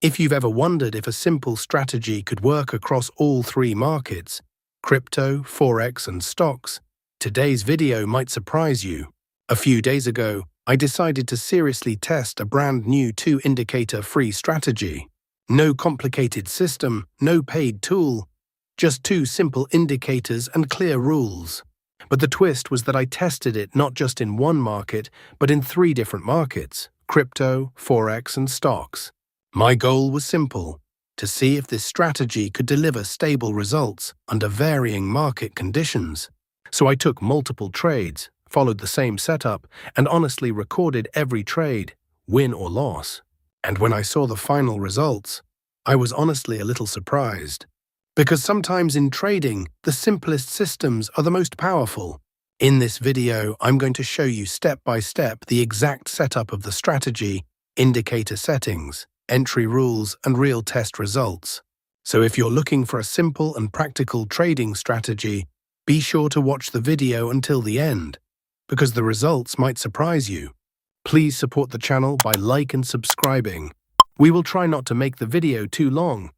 If you've ever wondered if a simple strategy could work across all three markets, crypto, Forex, and stocks, today's video might surprise you. A few days ago, I decided to seriously test a brand new two-indicator free strategy. No complicated system, no paid tool, just two simple indicators and clear rules. But the twist was that I tested it not just in one market, but in three different markets: crypto, Forex, and stocks. My goal was simple: to see if this strategy could deliver stable results under varying market conditions. So I took multiple trades, followed the same setup, and honestly recorded every trade, win or loss. And when I saw the final results, I was honestly a little surprised. Because sometimes in trading, the simplest systems are the most powerful. In this video, I'm going to show you step by step the exact setup of the strategy, indicator settings, entry rules, and real test results. So if you're looking for a simple and practical trading strategy, be sure to watch the video until the end, because the results might surprise you. Please support the channel by liking and subscribing. We will try not to make the video too long.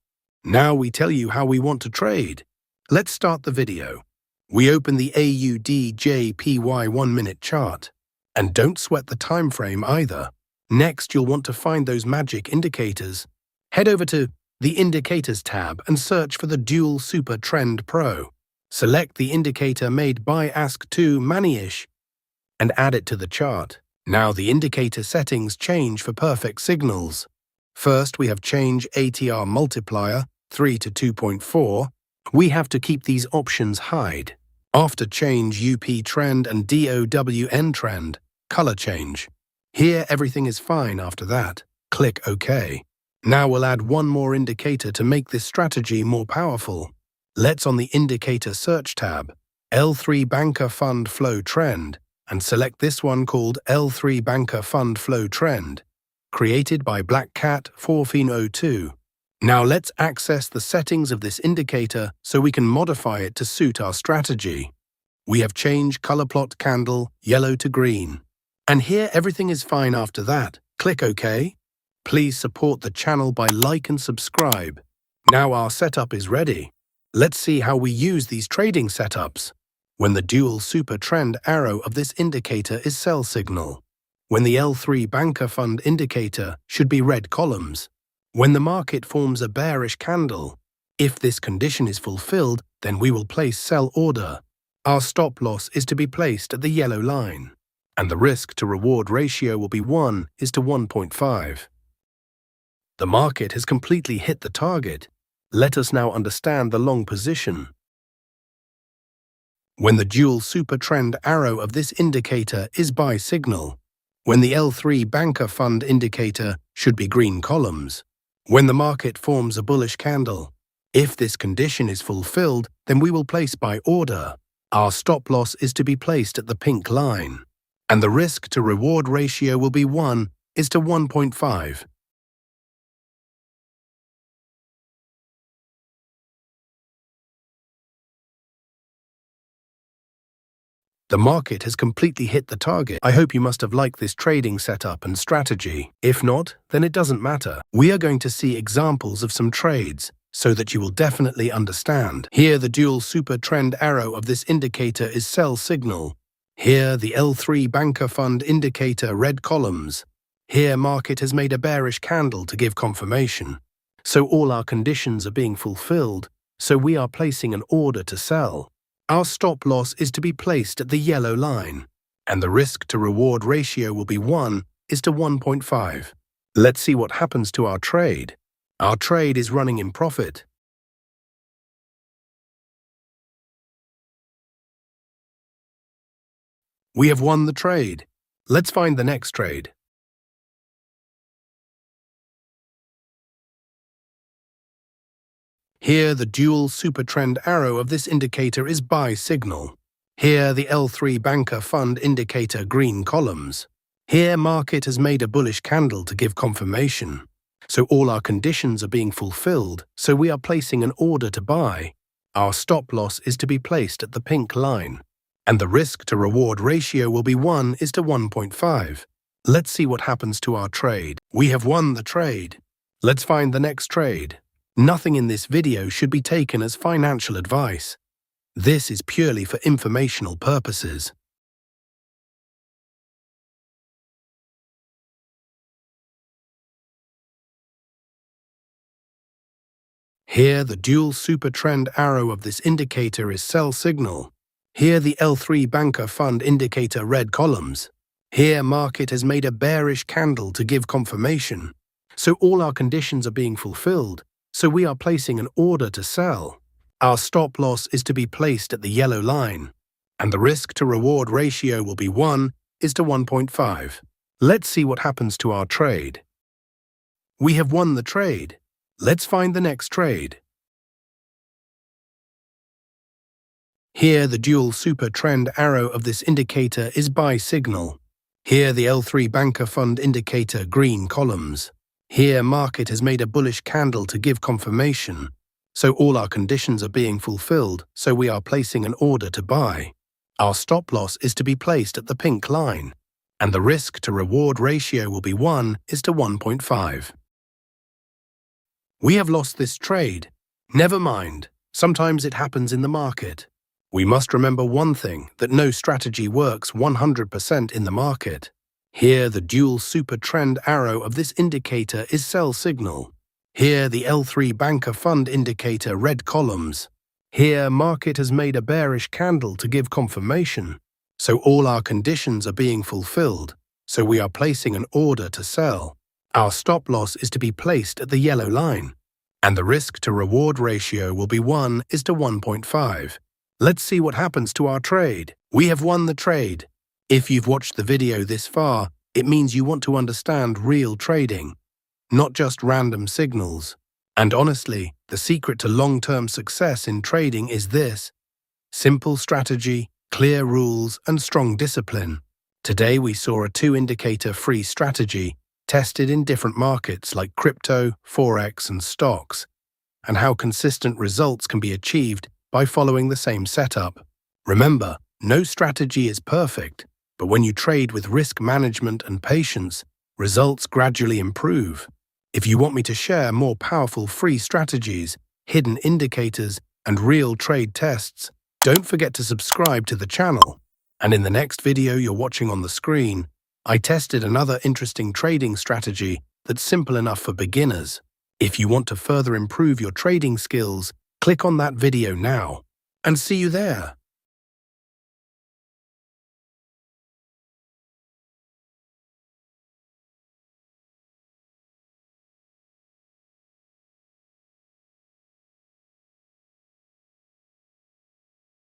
Now we tell you how we want to trade. Let's start the video. We open the AUDJPY 1-minute chart. And don't sweat the time frame either. Next, you'll want to find those magic indicators. Head over to the Indicators tab and search for the Dual Super Trend Pro. Select the indicator made by Ask2 Manish and add it to the chart. Now the indicator settings change for perfect signals. First, we have change ATR multiplier 3 to 2.4. We have to keep these options hide. After change UP trend and DOWN trend, color change. Here everything is fine after that. Click OK. Now we'll add one more indicator to make this strategy more powerful. Let's on the Indicator Search tab, L3 Banker Fund Flow Trend, and select this one called L3 Banker Fund Flow Trend, created by Black Cat 1402. Now let's access the settings of this indicator so we can modify it to suit our strategy. We have changed color plot candle yellow to green. And here everything is fine after that. Click OK. Please support the channel by like and subscribe. Now our setup is ready. Let's see how we use these trading setups. When the dual super trend arrow of this indicator is sell signal. When the L3 Banker Fund indicator should be red columns. When the market forms a bearish candle. If this condition is fulfilled, then we will place sell order. Our stop loss is to be placed at the yellow line. And the risk to reward ratio will be 1:1.5. The market has completely hit the target. Let us now understand the long position. When the dual super trend arrow of this indicator is buy signal. When the L3 Banker Fund indicator should be green columns. When the market forms a bullish candle. If this condition is fulfilled, then we will place buy order. Our stop loss is to be placed at the pink line. And the risk to reward ratio will be 1:1.5. The market has completely hit the target. I hope you must have liked this trading setup and strategy. If not, then it doesn't matter. We are going to see examples of some trades so that you will definitely understand. Here the dual super trend arrow of this indicator is sell signal. Here the L3 Banker Fund indicator red columns. Here market has made a bearish candle to give confirmation. So all our conditions are being fulfilled, so we are placing an order to sell. Our stop loss is to be placed at the yellow line, and the risk to reward ratio will be 1:1.5. Let's see what happens to our trade. Our trade is running in profit. We have won the trade. Let's find the next trade. Here the dual super trend arrow of this indicator is buy signal. Here the L3 Banker Fund indicator green columns. Here market has made a bullish candle to give confirmation. So all our conditions are being fulfilled, so we are placing an order to buy. Our stop loss is to be placed at the pink line. And the risk to reward ratio will be 1:1.5. Let's see what happens to our trade. We have won the trade. Let's find the next trade. Nothing in this video should be taken as financial advice. This is purely for informational purposes. Here, the dual super trend arrow of this indicator is sell signal. Here, the L3 banker fund indicator red columns. Here, market has made a bearish candle to give confirmation. So all our conditions are being fulfilled, so we are placing an order to sell. Our stop loss is to be placed at the yellow line, and the risk to reward ratio will be 1:1.5. Let's see what happens to our trade. We have won the trade. Let's find the next trade. Here, the dual super trend arrow of this indicator is buy signal. Here, the L3 banker fund indicator green columns. Here, market has made a bullish candle to give confirmation. So all our conditions are being fulfilled, so we are placing an order to buy. Our stop loss is to be placed at the pink line, and the risk to reward ratio will be 1:1.5. We have lost this trade. Never mind, sometimes it happens in the market. We must remember one thing, that no strategy works 100% in the market. Here, the dual super trend arrow of this indicator is sell signal. Here, the L3 banker fund indicator red columns. Here, market has made a bearish candle to give confirmation. So all our conditions are being fulfilled, so we are placing an order to sell. Our stop loss is to be placed at the yellow line, and the risk to reward ratio will be 1:1.5. Let's see what happens to our trade. We have won the trade. If you've watched the video this far, it means you want to understand real trading, not just random signals. And honestly, the secret to long-term success in trading is this: simple strategy, clear rules, and strong discipline. Today we saw a 2-indicator free strategy tested in different markets like crypto, Forex, and stocks, and how consistent results can be achieved by following the same setup. Remember, no strategy is perfect, but when you trade with risk management and patience, results gradually improve. If you want me to share more powerful free strategies, hidden indicators, and real trade tests, don't forget to subscribe to the channel. And in the next video you're watching on the screen, I tested another interesting trading strategy that's simple enough for beginners. If you want to further improve your trading skills, click on that video now, and see you there.